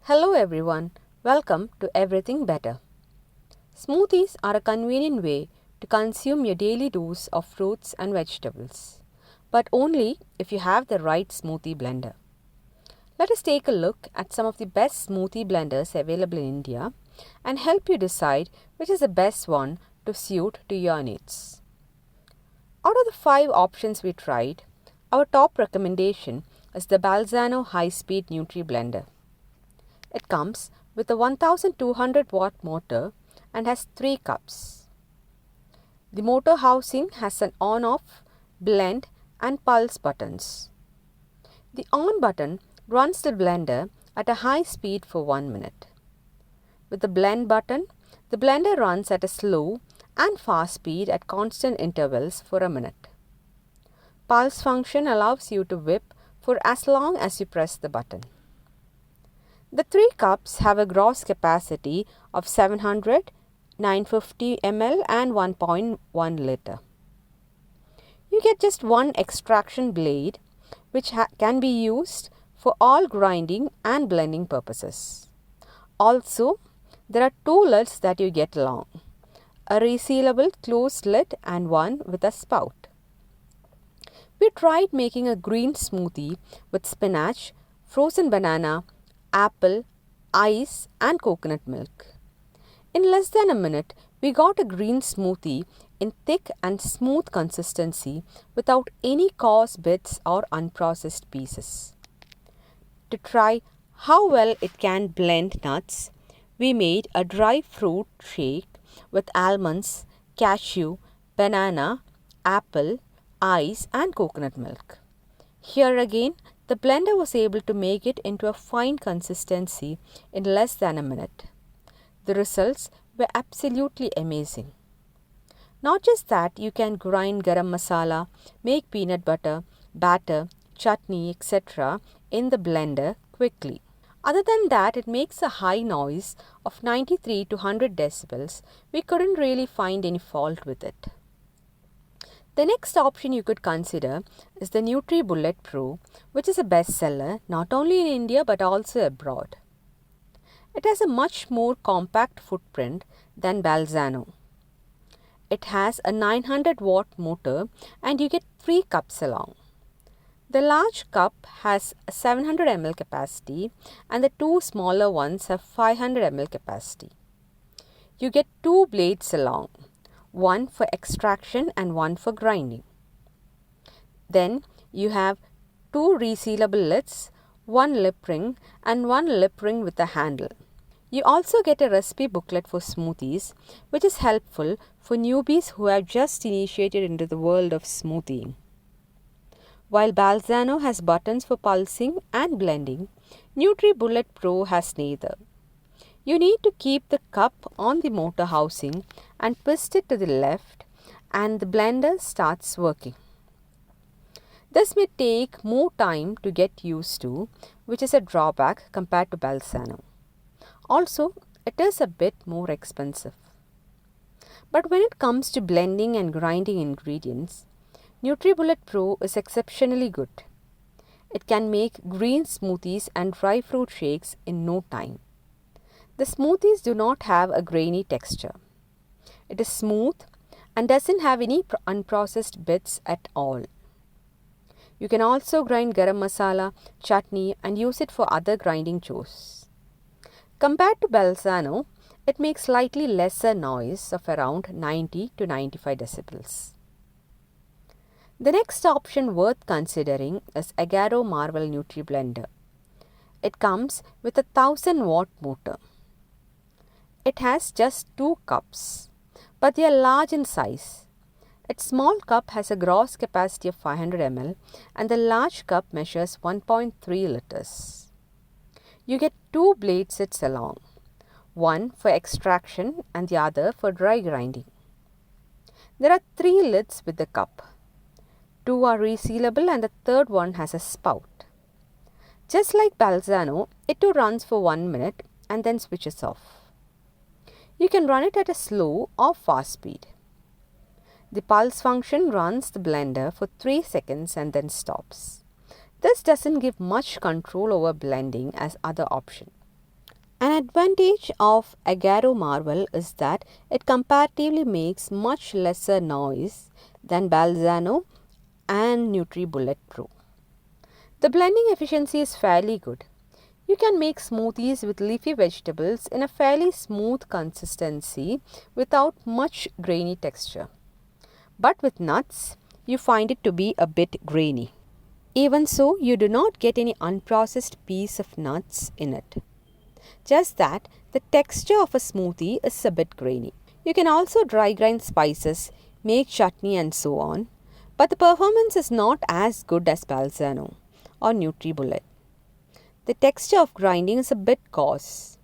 Hello everyone, welcome to Everything Better. Smoothies are a convenient way to consume your daily dose of fruits and vegetables, but only if you have the right smoothie blender. Let us take a look at some of the best smoothie blenders available in India and help you decide which is the best one to suit to your needs. Out of the 5 options we tried, our top recommendation is the Balzano high-speed Nutri blender. It comes with a 1200 watt motor and has 3 cups. The motor housing has an on-off, blend and pulse buttons. The on button runs the blender at a high speed for 1 minute. With the blend button, the blender runs at a slow and fast speed at constant intervals for a minute. Pulse function allows you to whip for as long as you press the button. The 3 cups have a gross capacity of 700, 950 ml and 1.1 liter. You get just one extraction blade which can be used for all grinding and blending purposes. Also, there are 2 lids that you get along, a resealable closed lid and one with a spout. We tried making a green smoothie with spinach, frozen banana, apple, ice and coconut milk. In less than a minute, we got a green smoothie in thick and smooth consistency without any coarse bits or unprocessed pieces. To try how well it can blend nuts, we made a dry fruit shake with almonds, cashew, banana, apple, ice and coconut milk. Here again, the blender was able to make it into a fine consistency in less than a minute. The results were absolutely amazing. Not just that, you can grind garam masala, make peanut butter, batter, chutney, etc. in the blender quickly. Other than that, it makes a high noise of 93 to 100 decibels. We couldn't really find any fault with it. The next option you could consider is the Nutri Bullet Pro, which is a bestseller not only in India but also abroad. It has a much more compact footprint than Balzano. It has a 900 watt motor and you get 3 cups along. The large cup has a 700 ml capacity and the 2 smaller ones have 500 ml capacity. You get 2 blades along, one for extraction and one for grinding. Then you have 2 resealable lids, 1 lip ring and 1 lip ring with a handle. You also get a recipe booklet for smoothies, which is helpful for newbies who have just initiated into the world of smoothieing. While Balzano has buttons for pulsing and blending, Nutri Bullet Pro has neither. You need to keep the cup on the motor housing and twist it to the left and the blender starts working. This may take more time to get used to, which is a drawback compared to Balzano. Also, it is a bit more expensive. But when it comes to blending and grinding ingredients, Nutri Bullet Pro is exceptionally good. It can make green smoothies and dry fruit shakes in no time. The smoothies do not have a grainy texture. It is smooth and doesn't have any unprocessed bits at all. You can also grind garam masala, chutney and use it for other grinding chores. Compared to Balzano, it makes slightly lesser noise of around 90 to 95 decibels. The next option worth considering is Agaro Marvel Nutri Blender. It comes with a 1000 watt motor. It has just 2 cups, but they are large in size. Its small cup has a gross capacity of 500 ml and the large cup measures 1.3 liters. You get 2 blade sets along, one for extraction and the other for dry grinding. There are 3 lids with the cup. 2 are resealable and the third one has a spout. Just like Balzano, it too runs for 1 minute and then switches off. You can run it at a slow or fast speed. The pulse function runs the blender for 3 seconds and then stops. This doesn't give much control over blending as other option. An advantage of Agaro Marvel is that it comparatively makes much lesser noise than Balzano and Nutri Bullet Pro. The blending efficiency is fairly good. You can make smoothies with leafy vegetables in a fairly smooth consistency without much grainy texture. But with nuts, you find it to be a bit grainy. Even so, you do not get any unprocessed piece of nuts in it. Just that the texture of a smoothie is a bit grainy. You can also dry grind spices, make chutney and so on, but the performance is not as good as Balzano or Nutri Bullet. The texture of grinding is a bit coarse.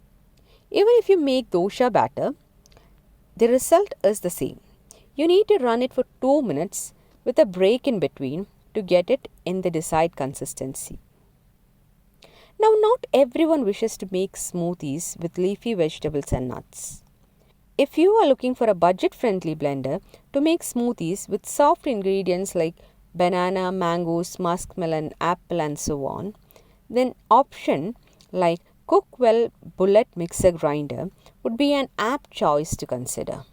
Even if you make dosha batter, the result is the same. You need to run it for 2 minutes with a break in between to get it in the desired consistency. Now, not everyone wishes to make smoothies with leafy vegetables and nuts. If you are looking for a budget-friendly blender to make smoothies with soft ingredients like banana, mangoes, muskmelon, apple and so on, then option like Cookwell Bullet Mixer Grinder would be an apt choice to consider.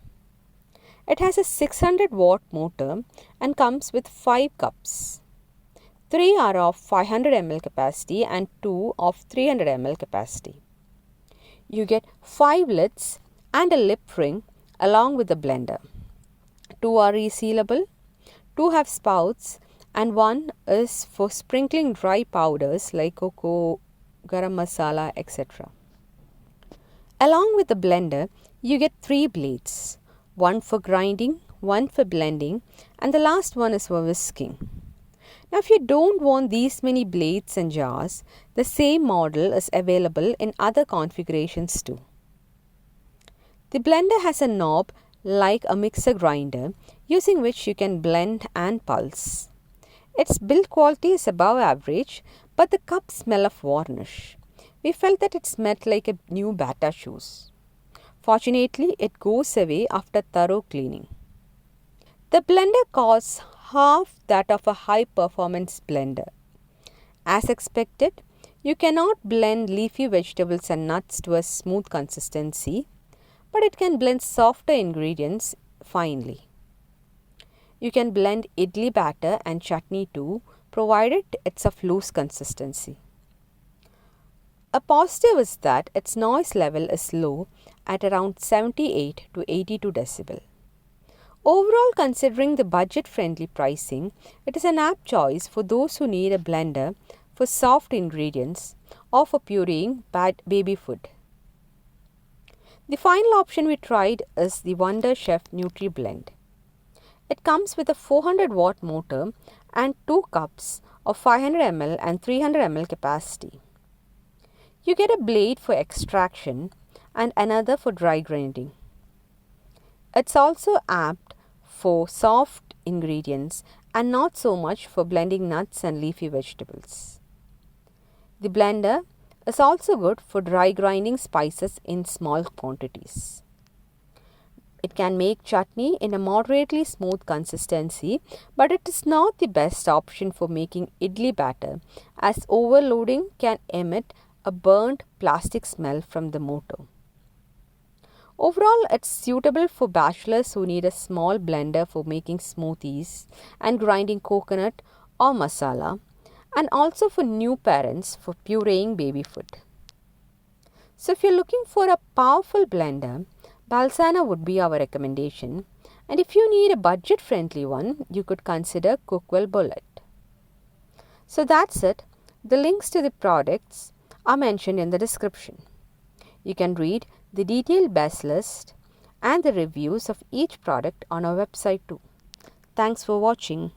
It has a 600-watt motor and comes with 5 cups. 3 are of 500 ml capacity and 2 of 300 ml capacity. You get 5 lids and a lip ring along with the blender. 2 are resealable, 2 have spouts, and 1 is for sprinkling dry powders like cocoa, garam masala, etc. Along with the blender, you get 3 blades, 1 for grinding, 1 for blending, and the last one is for whisking. Now, if you don't want these many blades and jars, the same model is available in other configurations too. The blender has a knob like a mixer grinder, using which you can blend and pulse. Its build quality is above average, but the cups smell of varnish. We felt that it smelled like a new Bata shoes. Fortunately, it goes away after thorough cleaning. The blender costs half that of a high-performance blender. As expected, you cannot blend leafy vegetables and nuts to a smooth consistency, but it can blend softer ingredients finely. You can blend idli batter and chutney too, provided it's of loose consistency. A positive is that its noise level is low at around 78 to 82 decibel. Overall, considering the budget-friendly pricing, it is an apt choice for those who need a blender for soft ingredients or for pureeing baby food. The final option we tried is the Wonder Chef Nutri Blend. It comes with a 400-watt motor and 2 cups of 500 ml and 300 ml capacity. You get a blade for extraction and another for dry grinding. It's also apt for soft ingredients and not so much for blending nuts and leafy vegetables. The blender is also good for dry grinding spices in small quantities. It can make chutney in a moderately smooth consistency, but it is not the best option for making idli batter, as overloading can emit a burnt plastic smell from the motor. Overall, it's suitable for bachelors who need a small blender for making smoothies and grinding coconut or masala, and also for new parents for pureeing baby food. So if you're looking for a powerful blender, Balzano would be our recommendation, and if you need a budget-friendly one, you could consider Cookwell Bullet. So that's it. The links to the products are mentioned in the description. You can read the detailed best list and the reviews of each product on our website too. Thanks for watching.